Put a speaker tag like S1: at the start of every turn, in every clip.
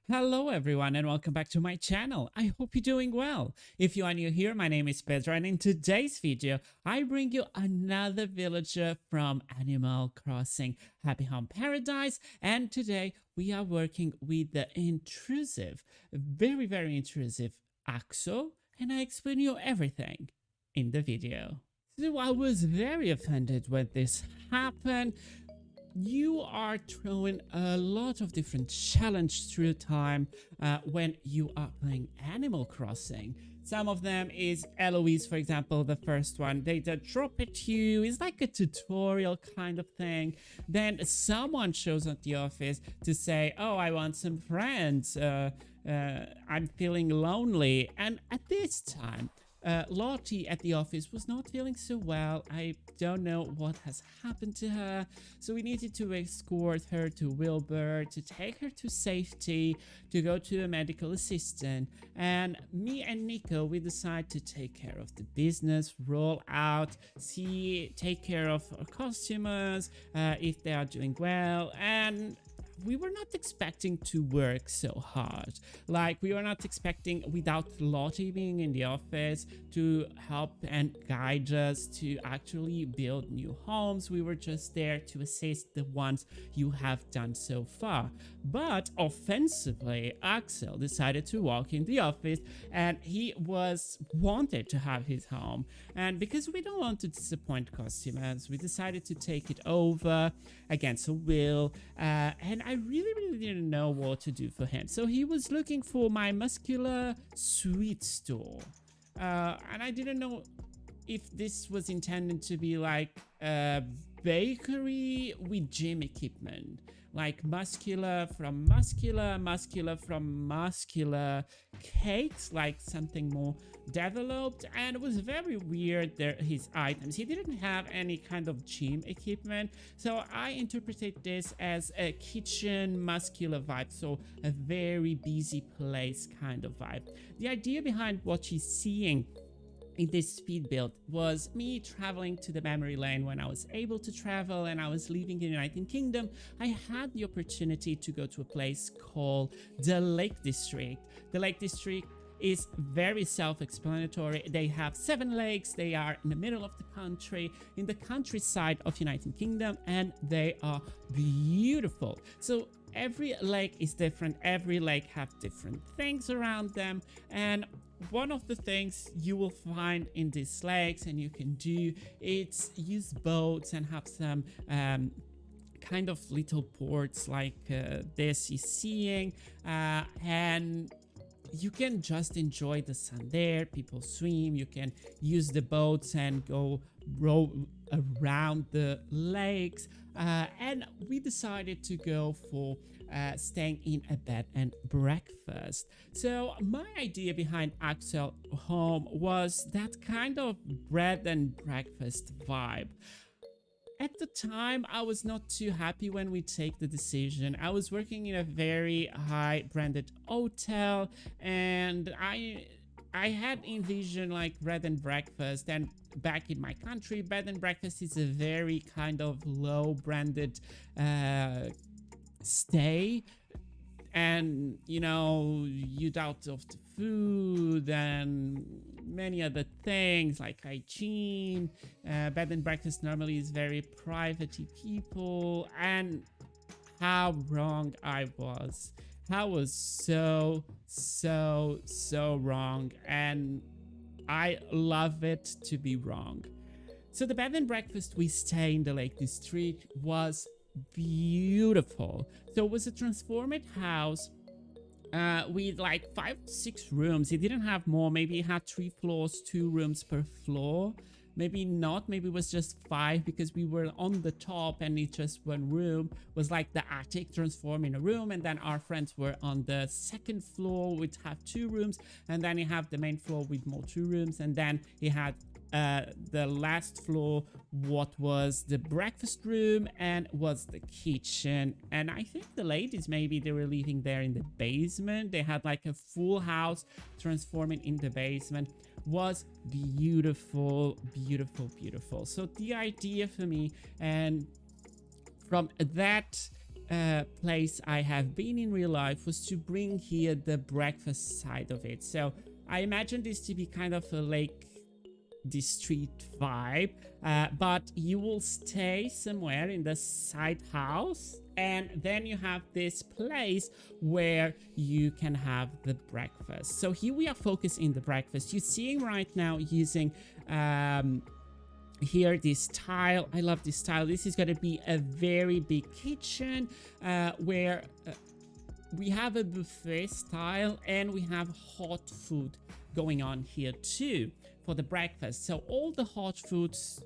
S1: Hello everyone and welcome back to my channel. I hope you're doing well. If you are new here, my name is Pedro and in today's video, I bring you another villager from Animal Crossing Happy Home Paradise, and today we are working with the intrusive, very intrusive Axel, and I explain you everything in the video. So I was very offended when this happened. You are throwing a lot of different challenge through time when you are playing Animal Crossing. Some of them is Eloise, for example, the first one. They drop it to you. It's like a tutorial kind of thing. Then someone shows at the office to say, oh, I want some friends. I'm feeling lonely. And at this time, Lottie at the office was not feeling so well. I don't know what has happened to her. So we needed to escort her to Wilbur, to take her to safety, to go to a medical assistant. And me and Nico, we decided to take care of the business, roll out, take care of our customers, if they are doing well. And we were not expecting to work so hard. Like, we were not expecting, without Lottie being in the office to help and guide us to actually build new homes. We were just there to assist the ones you have done so far. But offensively, Axel decided to walk in the office and he wanted to have his home. And because we don't want to disappoint customers, we decided to take it over against a will. And I really didn't know what to do for him. So he was looking for my muscular sweet store. And I didn't know if this was intended to be like a bakery with gym equipment. Like muscular from muscular, muscular from muscular cakes, like something more developed. And it was very weird, his items. He didn't have any kind of gym equipment, so I interpreted this as a kitchen muscular vibe, so a very busy place kind of vibe. The idea behind what she's seeing in this speed build was me traveling to the memory lane. When I was able to travel and I was leaving the United Kingdom, I had the opportunity to go to a place called the Lake District. The Lake District is very self-explanatory. They have 7 lakes. They are in the middle of the country, in the countryside of United Kingdom, and they are beautiful. So every lake is different. Every lake have different things around them, and one of the things you will find in these lakes and you can do, it's use boats and have some kind of little ports like this you're seeing, and you can just enjoy the sun there. People swim, you can use the boats and go row around the lakes, and we decided to go for staying in a bed and breakfast. So my idea behind Axel Home was that kind of bread and breakfast vibe. At the time, I was not too happy when we take the decision. I was working in a very high branded hotel, and I had envisioned like bread and breakfast. And back in my country, bed and breakfast is a very kind of low branded stay, and you know, you doubt of the food and many other things like hygiene. Bed and breakfast normally is very private people, and how wrong I was. I was so wrong, and I love it to be wrong. So the bed and breakfast we stay in the Lake District was beautiful. So it was a transformed house with like 5-6 rooms. It didn't have more. Maybe it had 3 floors, 2 rooms per floor. Maybe not. Maybe it was just 5 because we were on the top and it just one room was like the attic transformed in a room, and then our friends were on the 2nd floor, which have 2 rooms, and then you have the main floor with more 2 rooms, and then you had the last floor, what was the breakfast room and was the kitchen. And I think the ladies, maybe they were living there in the basement. They had like a full house transforming in the basement. Was beautiful. So the idea for me, and from that place I have been in real life was to bring here the breakfast side of it. So I imagine this to be kind of a Lake District vibe, but you will stay somewhere in the side house, and then you have this place where you can have the breakfast. So here we are focused in the breakfast. You're seeing right now using here this tile. I love this tile. This is going to be a very big kitchen where we have a buffet style, and we have hot food going on here too for the breakfast. So all the hot foods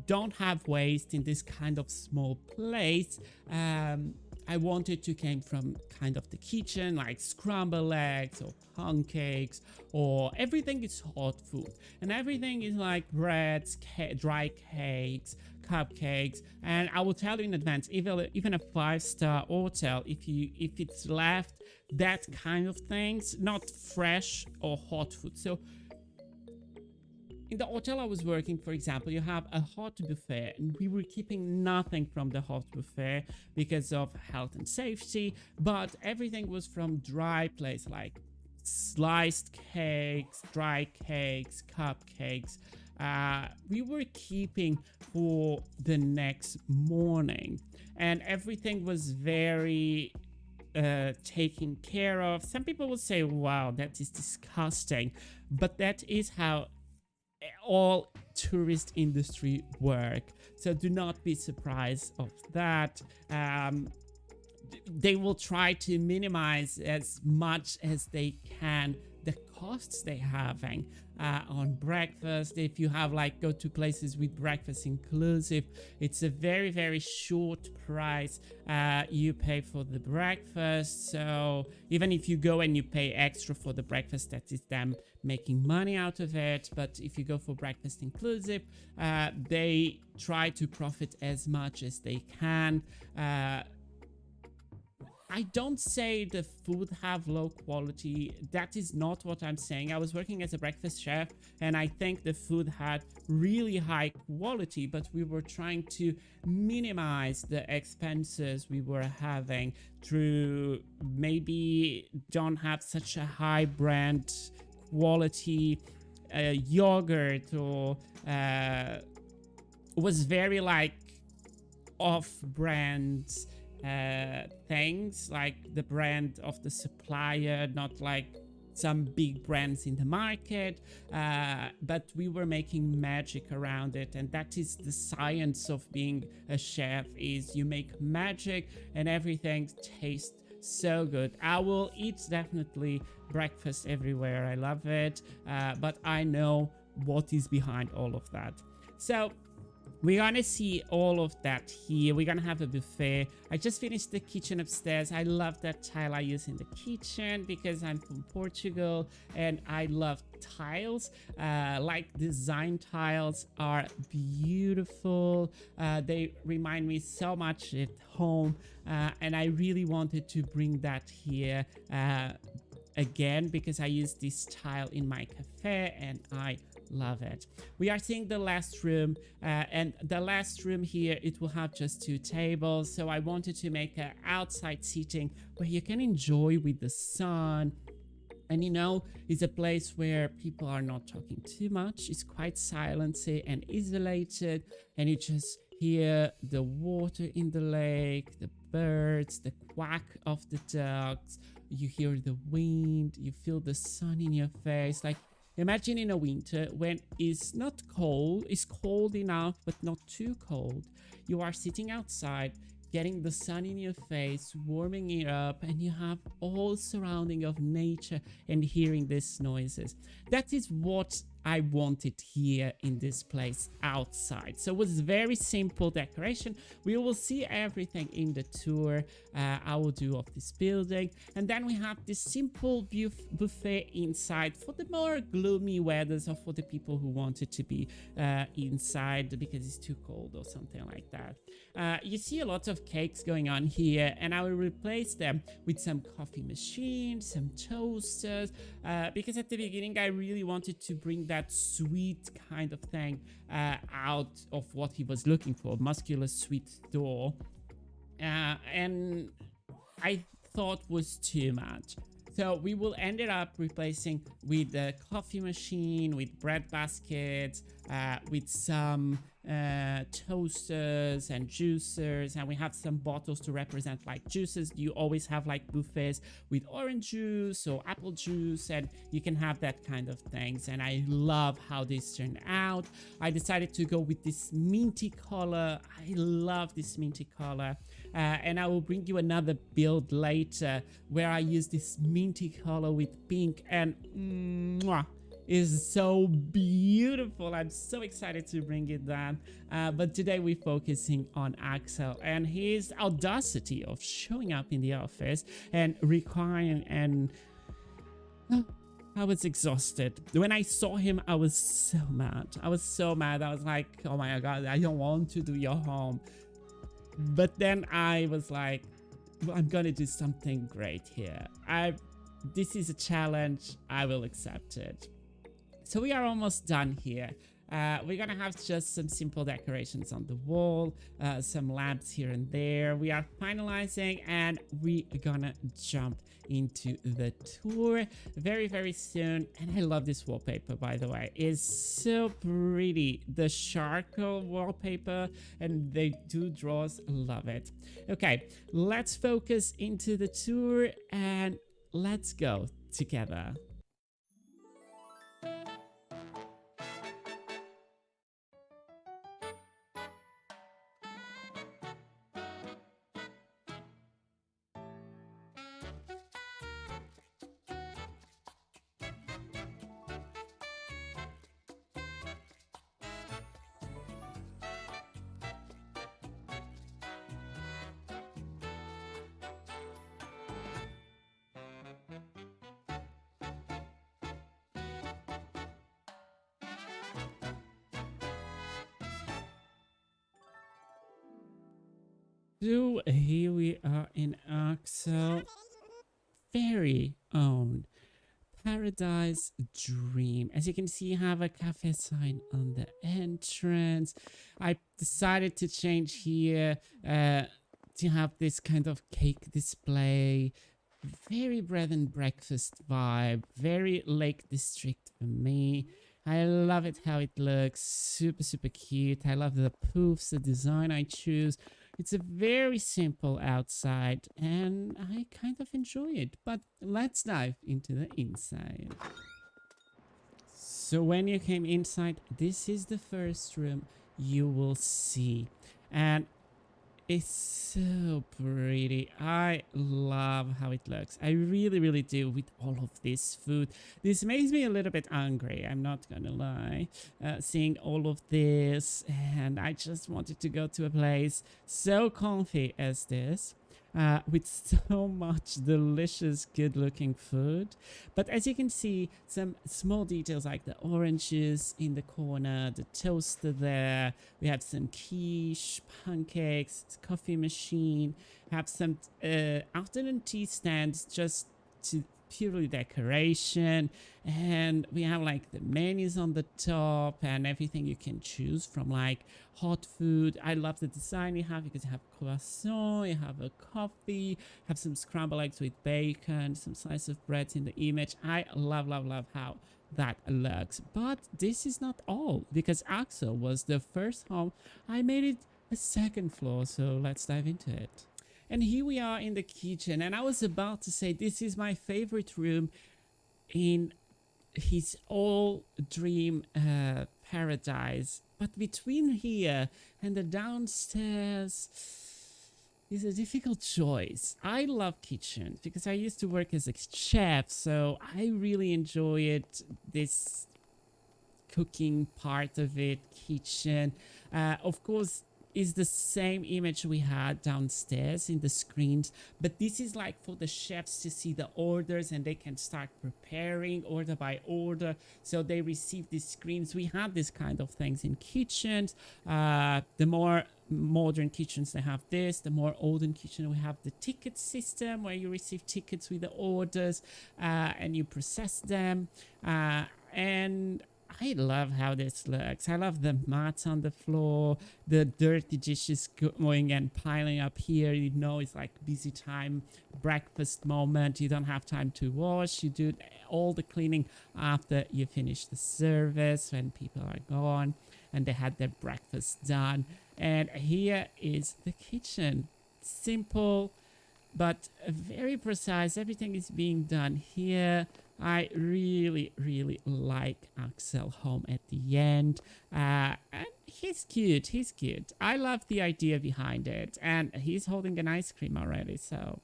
S1: don't have waste in this kind of small place. I wanted to came from kind of the kitchen, like scrambled eggs or pancakes, or everything is hot food, and everything is like breads, dry cakes, cupcakes. And I will tell you in advance, even a 5-star hotel, if it's left that kind of things, not fresh or hot food. So in the hotel I was working, for example, you have a hot buffet, and we were keeping nothing from the hot buffet because of health and safety, but everything was from dry place, like sliced cakes, dry cakes, cupcakes. We were keeping for the next morning, and everything was very taken care of. Some people would say, wow, that is disgusting, but that is how all tourist industry work. So do not be surprised of that. They will try to minimize as much as they can the costs they having on breakfast. If you have like go to places with breakfast inclusive, it's a very, very short price you pay for the breakfast. So even if you go and you pay extra for the breakfast, that is them making money out of it. But if you go for breakfast inclusive, they try to profit as much as they can. I don't say the food have low quality. That is not what I'm saying. I was working as a breakfast chef, and I think the food had really high quality, but we were trying to minimize the expenses we were having through maybe don't have such a high brand quality yogurt, or was very like off-brand things, like the brand of the supplier, not like some big brands in the market, but we were making magic around it. And that is the science of being a chef, is you make magic and everything tastes so good. I will eat definitely breakfast everywhere. I love it, but I know what is behind all of that. So we're gonna see all of that here. We're gonna have a buffet. I just finished the kitchen upstairs. I love that tile I use in the kitchen because I'm from Portugal and I love tiles. Like design tiles are beautiful. They remind me so much at home, and I really wanted to bring that here again because I use this tile in my cafe and I love it. We are seeing the last room, and the last room here, it will have just 2 tables. So I wanted to make an outside seating where you can enjoy with the sun. And you know, it's a place where people are not talking too much. It's quite silency and isolated, and you just hear the water in the lake, the birds, the quack of the ducks. You hear the wind, you feel the sun in your face. Like, imagine in a winter when it's not cold, it's cold enough, but not too cold. You are sitting outside, getting the sun in your face, warming it up, and you have all surrounding of nature and hearing these noises. That is what I wanted here in this place outside. So it was very simple decoration. We will see everything in the tour I will do of this building. And then we have this simple buffet inside for the more gloomy weathers, or for the people who wanted to be inside because it's too cold or something like that. You see a lot of cakes going on here, and I will replace them with some coffee machines, some toasters, because at the beginning I really wanted to bring that sweet kind of thing out of what he was looking for, muscular sweet door. and I thought was too much. So we will ended up replacing with the coffee machine, with bread baskets, with some toasters and juicers, and we have some bottles to represent like juices. You always have like buffets with orange juice or apple juice, and you can have that kind of things. And I love how this turned out. I decided to go with this minty color. I love this minty color. And I will bring you another build later where I use this minty color with pink, and is so beautiful. I'm so excited to bring it down. But today we're focusing on Axel and his audacity of showing up in the office and requiring, and I was exhausted. When I saw him, I was so mad. I was like, oh my God, I don't want to do your home. But then I was like, well, I'm gonna do something great here. This is a challenge. I will accept it. So we are almost done here. We're gonna have just some simple decorations on the wall, some lamps here and there. We are finalizing, and we're gonna jump into the tour very, very soon. And I love this wallpaper, by the way. It's so pretty. The charcoal wallpaper and the two drawers, love it. Okay, let's focus into the tour and let's go together. So here we are in Axel, very own Paradise Dream. As you can see, you have a cafe sign on the entrance. I decided to change here to have this kind of cake display. Very bread and breakfast vibe, very Lake District for me. I love it how it looks, super, super cute. I love the poofs, the design I choose. It's a very simple outside, and I kind of enjoy it. But let's dive into the inside. So when you came inside, this is the first room you will see. And it's so pretty. I love how it looks. I really, really do with all of this food. This makes me a little bit hungry. I'm not gonna lie. Seeing all of this, and I just wanted to go to a place so comfy as this. With so much delicious, good-looking food. But as you can see, some small details like the oranges in the corner, the toaster there. We have some quiche, pancakes, coffee machine. Have some afternoon tea stands just to purely decoration, and we have like the menus on the top and everything you can choose from, like hot food. I love the design you have because you have croissant, you have a coffee, have some scrambled eggs with bacon, some slice of bread in the image. I love, love, love how that looks. But this is not all, because Axel was the first home. I made it a second floor, so let's dive into it. And here we are in the kitchen, and I was about to say this is my favorite room in his all dream paradise. But between here and the downstairs is a difficult choice. I love kitchens because I used to work as a chef, so I really enjoy it, this cooking part of it, kitchen. Of course, is the same image we had downstairs in the screens, but this is like for the chefs to see the orders and they can start preparing order by order, so they receive these screens. We had this kind of things in kitchens. The more modern kitchens, they have this. The more olden kitchen, we have the ticket system where you receive tickets with the orders and you process them, and I love how this looks. I love the mats on the floor, the dirty dishes going and piling up here. You know, it's like busy time, breakfast moment. You don't have time to wash. You do all the cleaning after you finish the service when people are gone and they had their breakfast done. And here is the kitchen. Simple, but very precise. Everything is being done here. I really, really like Axel home at the end. And he's cute. He's cute. I love the idea behind it. And he's holding an ice cream already. So,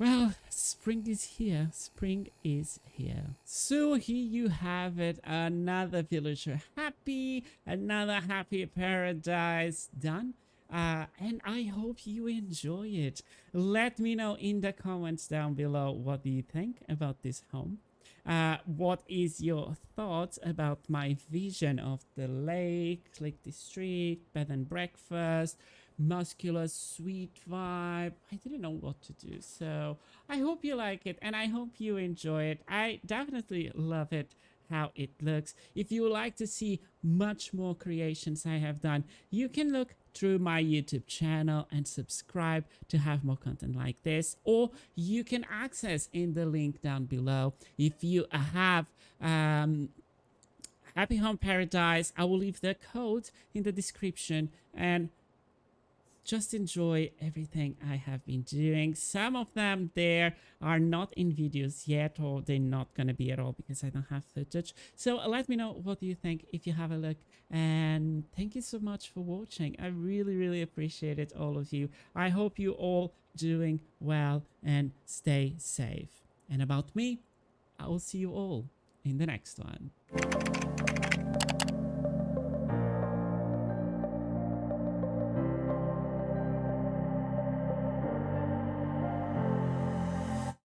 S1: well, spring is here. Spring is here. So here you have it. Another villager happy. Another happy paradise done. And I hope you enjoy it. Let me know in the comments down below what do you think about this home. What is your thoughts about my vision of the lake, Lake District, bed and breakfast, muscular sweet vibe? I didn't know what to do, so I hope you like it and I hope you enjoy it. I definitely love it how it looks. If you would like to see much more creations I have done, you can look through my YouTube channel and subscribe to have more content like this, or you can access in the link down below. If you have Happy Home Paradise, I will leave the code in the description, and just enjoy everything I have been doing. Some of them there are not in videos yet, or they're not gonna be at all because I don't have footage. So let me know what you think if you have a look, and thank you so much for watching. I really, really appreciate it, all of you. I hope you all doing well and stay safe. And about me, I will see you all in the next one.